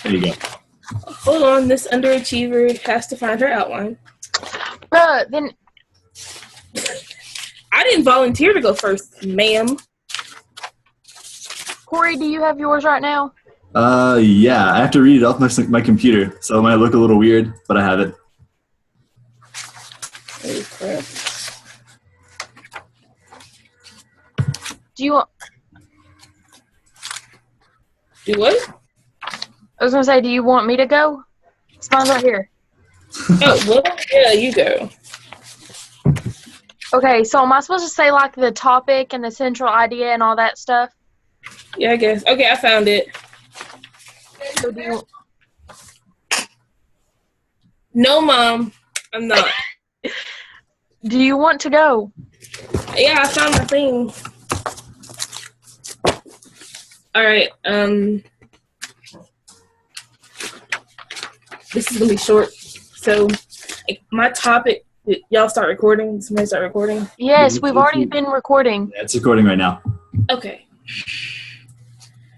There you go. Hold on, this underachiever has to find her outline. Then I didn't volunteer to go first, ma'am. Corey, do you have yours right now? Yeah, I have to read it off my computer, so it might look a little weird, but I have it. Oh, crap. Do you want? Do what? I was gonna say, do you want me to go? It's mine right here. Oh, well, yeah, you go. Okay, so am I supposed to say like the topic and the central idea and all that stuff? Yeah, I guess. Okay, I found it. So do you? No, Mom, I'm not. Do you want to go? Yeah, I found my thing. All right. This is gonna be short. So, my topic. Y'all start recording. Somebody start recording. Yes, we've already been recording. Yeah, it's recording right now. Okay.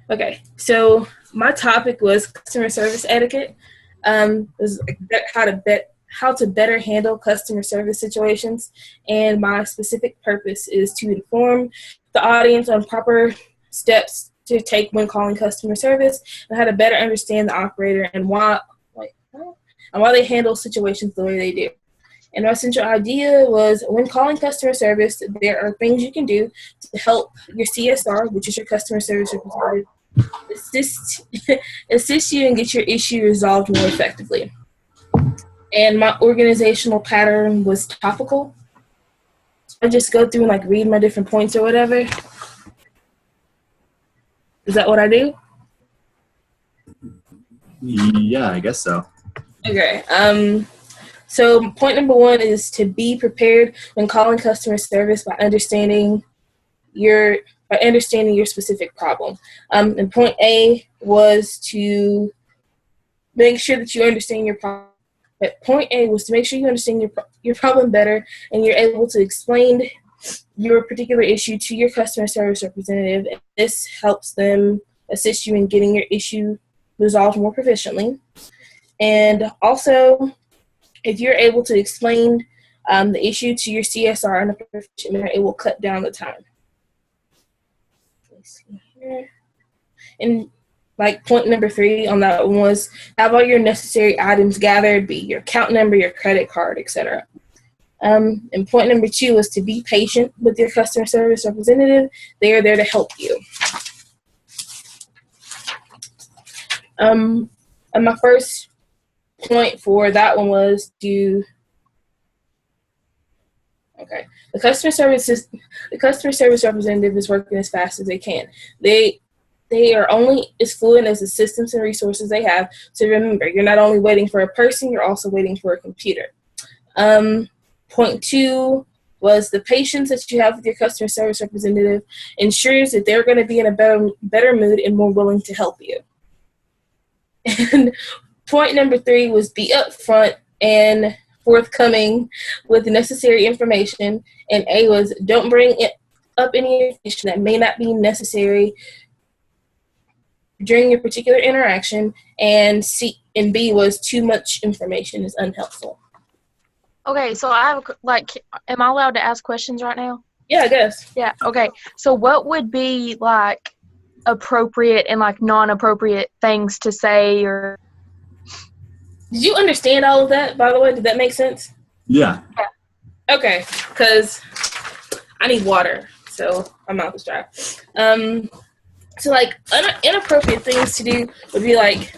Okay. So my topic was customer service etiquette. Was how to better handle customer service situations, and my specific purpose is to inform the audience on proper steps to take when calling customer service and how to better understand the operator and why they handle situations the way they do. And my central idea was when calling customer service, there are things you can do to help your CSR, which is your customer service representative, assist you and get your issue resolved more effectively. And my organizational pattern was topical. So I just go through and like read my different points or whatever. Is that what I do? Yeah, I guess so. Okay. So point number 1 is to be prepared when calling customer service by understanding your specific problem. And point A was to make sure that you understand your problem. But point A was to make sure you understand your problem better and you're able to explain your particular issue to your customer service representative. And this helps them assist you in getting your issue resolved more proficiently. And also, if you're able to explain the issue to your CSR in a proficient manner, it will cut down the time. Let's see here. And like point number 3 on that one was have all your necessary items gathered, be your account number, your credit card, etc. And point number 2 was to be patient with your customer service representative. They are there to help you. And my first point for that one was the customer service representative is working as fast as they can. They are only as fluent as the systems and resources they have. So remember, you're not only waiting for a person, you're also waiting for a computer. Point 2 was the patience that you have with your customer service representative ensures that they're going to be in a better mood and more willing to help you. And point number 3 was be upfront and forthcoming with the necessary information. And A was don't bring up any information that may not be necessary during your particular interaction. And B was too much information is unhelpful. Okay, so I have am I allowed to ask questions right now? Yeah, I guess. Yeah. Okay. So what would be like appropriate and like non-appropriate things to say or? Did you understand all of that, by the way? Did that make sense? Yeah. Okay, because I need water, so my mouth is dry. So, like, inappropriate things to do would be like,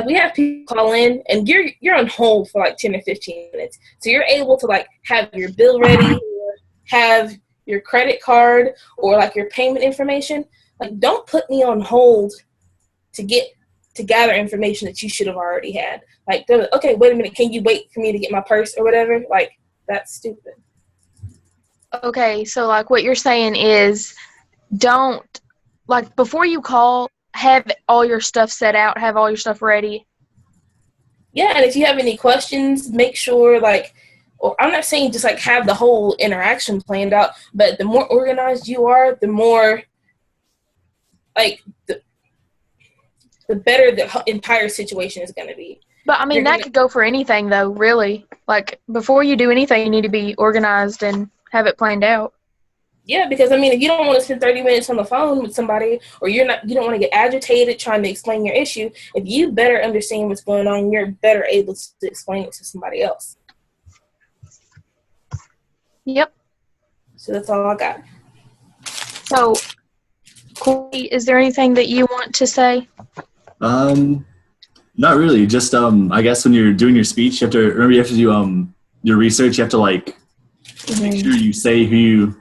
we have people call in, and you're on hold for like 10 or 15 minutes. So you're able to like have your bill ready, or have your credit card, or like your payment information. Like, don't put me on hold to gather information that you should have already had. Like, okay, wait a minute, can you wait for me to get my purse or whatever? Like, that's stupid. Okay, so like what you're saying is don't, like before you call, have all your stuff set out, have all your stuff ready. Yeah, and if you have any questions, make sure or I'm not saying just like have the whole interaction planned out, but the more organized you are, the more the better the entire situation is going to be. But I mean, that could go for anything, though. Really, like before you do anything, you need to be organized and have it planned out. Yeah, because I mean, if you don't want to spend 30 minutes on the phone with somebody, or you don't want to get agitated trying to explain your issue, if you better understand what's going on, you're better able to explain it to somebody else. Yep. So that's all I got. So, Corey, is there anything that you want to say? Not really. Just I guess when you're doing your speech, you have to do your research. You have to like make sure you say you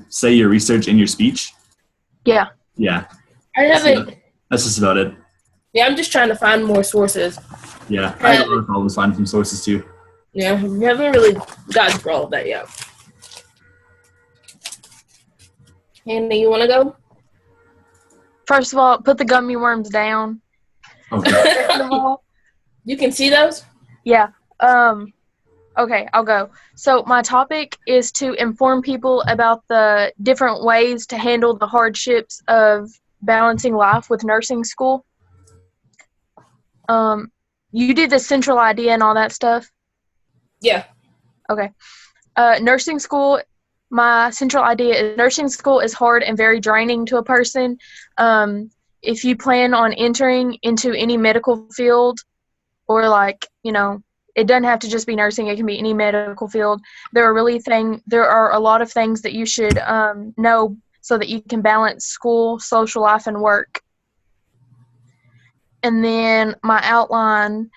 say your research in your speech. Yeah. Yeah. I haven't. That's just about it. Yeah, I'm just trying to find more sources. Yeah, I have a lot of problems finding some sources too. Yeah, we haven't really gotten through all of that yet. Hannah, you want to go? First of all, put the gummy worms down. Okay. Second of all, You can see those? yeah. Okay, I'll go. So my topic is to inform people about the different ways to handle the hardships of balancing life with nursing school. You did the central idea and all that stuff? Yeah. Okay. Nursing school, my central idea is nursing school is hard and very draining to a person. If you plan on entering into any medical field or it doesn't have to just be nursing, it can be any medical field. There are a lot of things that you should know so that you can balance school, social life, and work. And then my outline,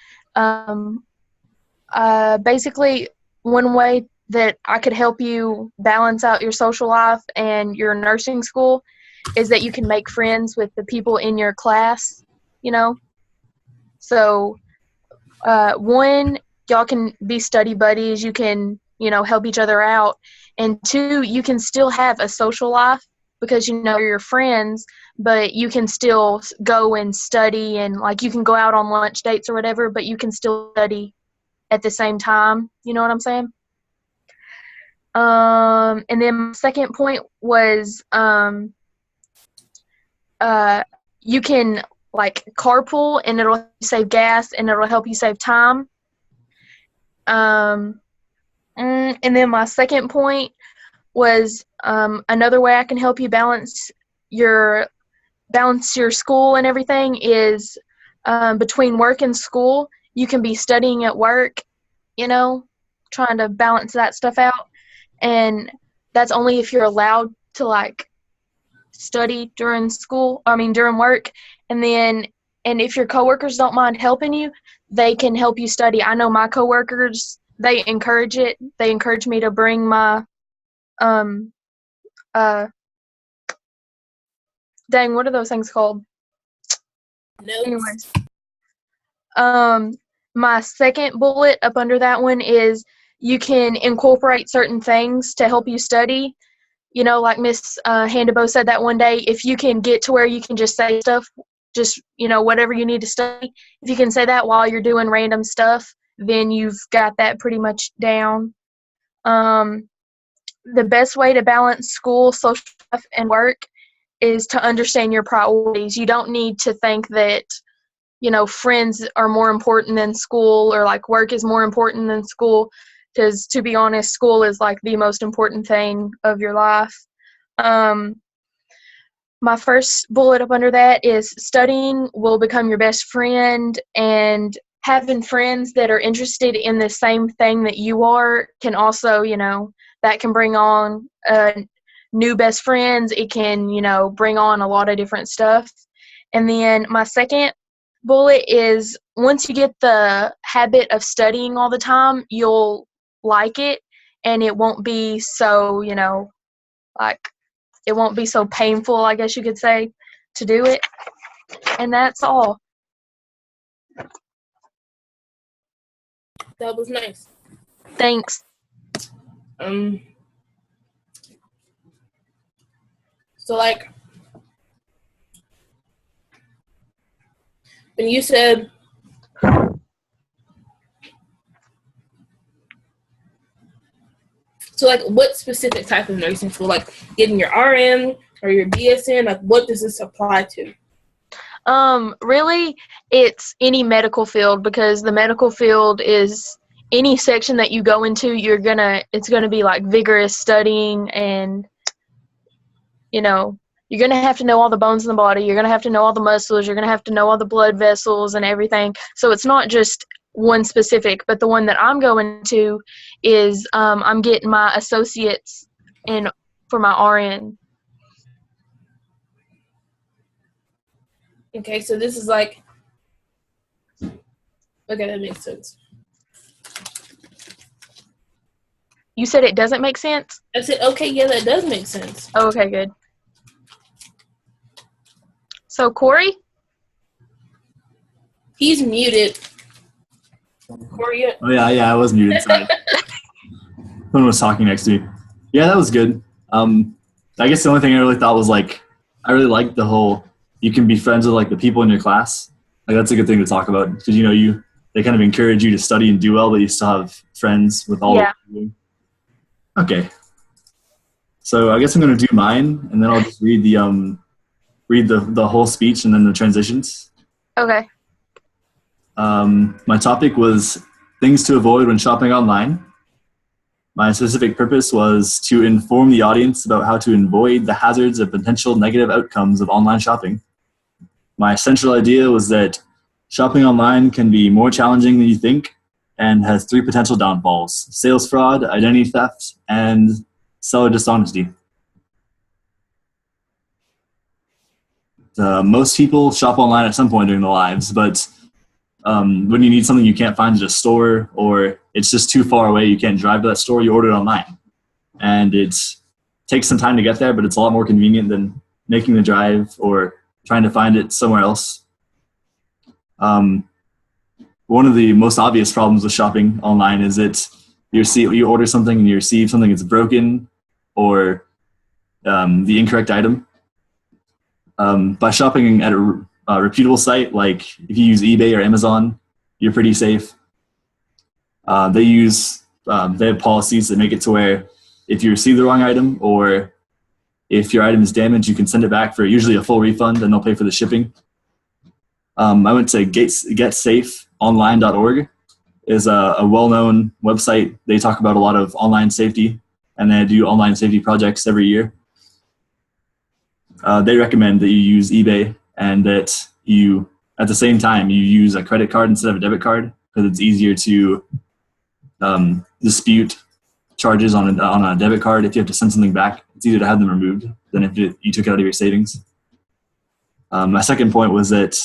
basically one way that I could help you balance out your social life and your nursing school is that you can make friends with the people in your class, So, one, y'all can be study buddies. You can, help each other out. And two, you can still have a social life because, you're friends, but you can still go and study and, you can go out on lunch dates or whatever, but you can still study at the same time. You know what I'm saying? And then my second point was you can carpool and it'll save gas and it'll help you save time. And then my second point was another way I can help you balance your school and everything is between work and school. You can be studying at work, trying to balance that stuff out. And that's only if you're allowed to study during work. And if your coworkers don't mind helping you, they can help you study. I know my coworkers, they encourage it. They encourage me to bring my dang, what are those things called? Notes. Anyways, my second bullet up under that one is you can incorporate certain things to help you study. Like Miss Handabo said that one day, if you can get to where you can just say stuff, just, whatever you need to study, if you can say that while you're doing random stuff, then you've got that pretty much down. The best way to balance school, social life, and work is to understand your priorities. You don't need to think that, friends are more important than school or work is more important than school. Because to be honest, school is the most important thing of your life. My first bullet up under that is studying will become your best friend, and having friends that are interested in the same thing that you are can also, that can bring on new best friends. It can, bring on a lot of different stuff. And then my second bullet is once you get the habit of studying all the time, you'll like it, and it won't be so, it won't be so painful, I guess you could say, to do it. And that's all. That was nice. Thanks. So when you said what specific type of nursing school, getting your RN or your BSN, what does this apply to? Really, it's any medical field, because the medical field is any section that you go into, it's gonna be like vigorous studying, and you're gonna have to know all the bones in the body. You're gonna have to know all the muscles. You're gonna have to know all the blood vessels and everything. So it's not just one specific, but the one that I'm going to is I'm getting my associates in for my RN. Okay, so this is like, okay, that makes sense. You said it doesn't make sense? I said, okay, yeah, that does make sense. Oh, okay, good. So, Corey? He's muted. Corey? Oh, yeah, I was muted. Sorry. Someone was talking next to me. Yeah, that was good. I guess the only thing I really thought was, like, I really liked the whole, you can be friends with, like, the people in your class. Like, that's a good thing to talk about, because, they kind of encourage you to study and do well, but you still have friends with all of you. Okay. So I guess I'm going to do mine, and then I'll just read the whole speech and then the transitions. Okay. My topic was things to avoid when shopping online. My specific purpose was to inform the audience about how to avoid the hazards of potential negative outcomes of online shopping. My central idea was that shopping online can be more challenging than you think and has 3 potential downfalls: sales fraud, identity theft, and seller dishonesty. Most people shop online at some point during their lives, but when you need something you can't find at a store, or it's just too far away, you can't drive to that store, you order it online. And it takes some time to get there, but it's a lot more convenient than making the drive or trying to find it somewhere else. One of the most obvious problems with shopping online is that you order something and you receive something that's broken, or the incorrect item. By shopping at a reputable site, like if you use eBay or Amazon, you're pretty safe. They have policies that make it to where if you receive the wrong item, or if your item is damaged, you can send it back for usually a full refund, and they'll pay for the shipping. I went to getsafeonline.org. is a well-known website. They talk about a lot of online safety, and they do online safety projects every year. They recommend that you use eBay, and that you, at the same time, you use a credit card instead of a debit card, because it's easier to dispute charges on a debit card. If you have to send something back, it's easier to have them removed than if you took it out of your savings. My second point was that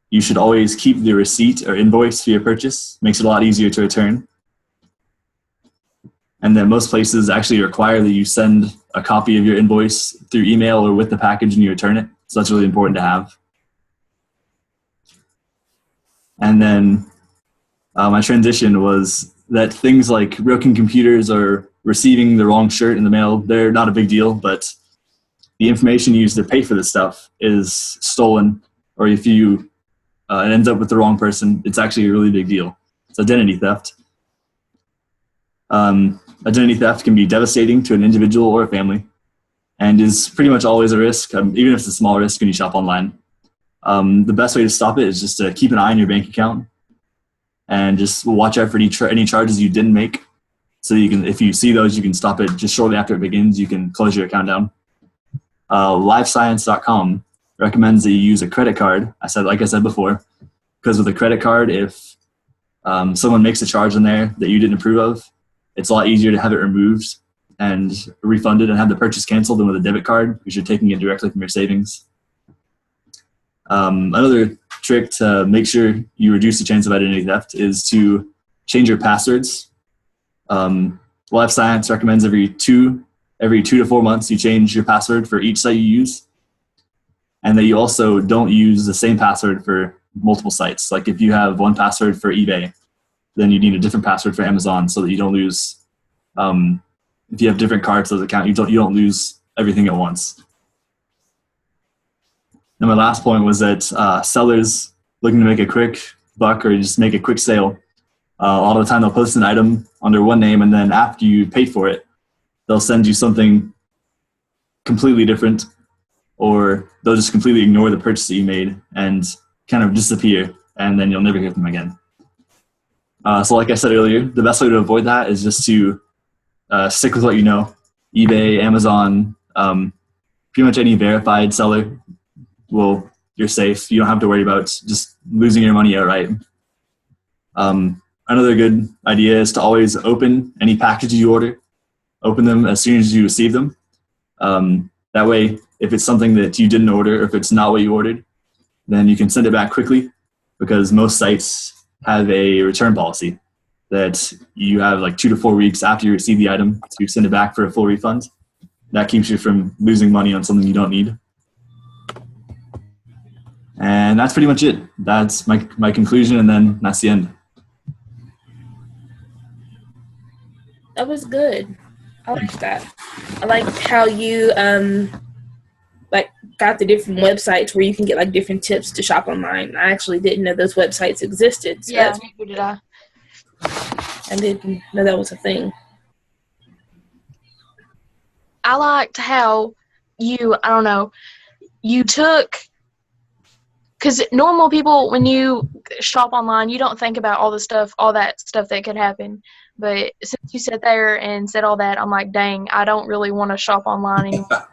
you should always keep the receipt or invoice for your purchase. Makes it a lot easier to return. And then most places actually require that you send a copy of your invoice through email or with the package when you return it. So that's really important to have. And then my transition was that things like broken computers or receiving the wrong shirt in the mail, they're not a big deal, but the information used to pay for this stuff is stolen, or if it ends up with the wrong person, it's actually a really big deal. It's identity theft. Identity theft can be devastating to an individual or a family, and is pretty much always a risk, even if it's a small risk when you shop online. The best way to stop it is just to keep an eye on your bank account and just watch out for any charges you didn't make. So you can, if you see those, you can stop it just shortly after it begins. You can close your account down. LiveScience.com recommends that you use a credit card. Like I said before, because with a credit card, if someone makes a charge in there that you didn't approve of, it's a lot easier to have it removed and refunded and have the purchase canceled than with a debit card, because you're taking it directly from your savings. Another trick to make sure you reduce the chance of identity theft is to change your passwords. Life Science recommends every 2 to 4 months you change your password for each site you use, and that you also don't use the same password for multiple sites. Like if you have one password for eBay, then you need a different password for Amazon, so that you don't lose. If you have different cards to the account, you don't lose everything at once. And my last point was that sellers looking to make a quick buck or just make a quick sale, a lot of the time they'll post an item under one name, and then after you pay for it, they'll send you something completely different, or they'll just completely ignore the purchase that you made and kind of disappear, and then you'll never hear from them again. So like I said earlier, the best way to avoid that is just to stick with what you know. eBay, Amazon, pretty much any verified seller you're safe. You don't have to worry about just losing your money outright. Another good idea is to always open any packages you order. Open them as soon as you receive them. That way, if it's something that you didn't order, or if it's not what you ordered, then you can send it back quickly, because most sites have a return policy that you have like 2 to 4 weeks after you receive the item to send it back for a full refund. That keeps you from losing money on something you don't need. And that's pretty much it. That's my conclusion, and then that's the end. That was good. I like that. I like how you got the different websites where you can get like different tips to shop online. I actually didn't know those websites existed. So Yeah, neither did I. I didn't know that was a thing. I liked how you took, because normal people, when you shop online, you don't think about all that stuff that could happen. But since you sat there and said all that, I'm like, dang, I don't really want to shop online anymore.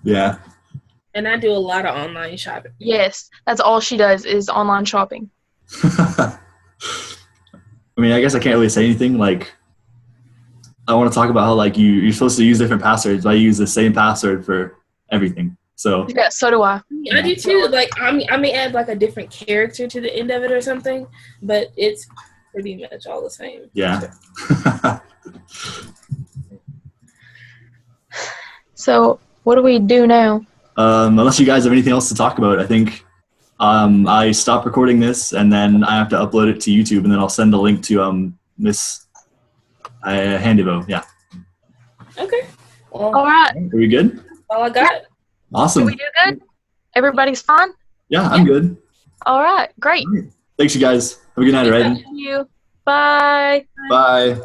Yeah. And I do a lot of online shopping. Yes, that's all she does is online shopping. I mean, I guess I can't really say anything. Like, I want to talk about how like you're supposed to use different passwords, but I use the same password for everything. So yeah, so do I. I do too. Like I may add like a different character to the end of it or something, but it's pretty much all the same. Yeah. So what do we do now? Unless you guys have anything else to talk about, I think I stop recording this, and then I have to upload it to YouTube, and then I'll send a link to Miss Handivo. Yeah. Okay. Well, All right. Are we good? all I got. Awesome. Did we do good? Everybody's fine? Yeah, I'm good. All right. Great. Thanks, you guys. Have a good night, all right? Thank you. Bye. Bye.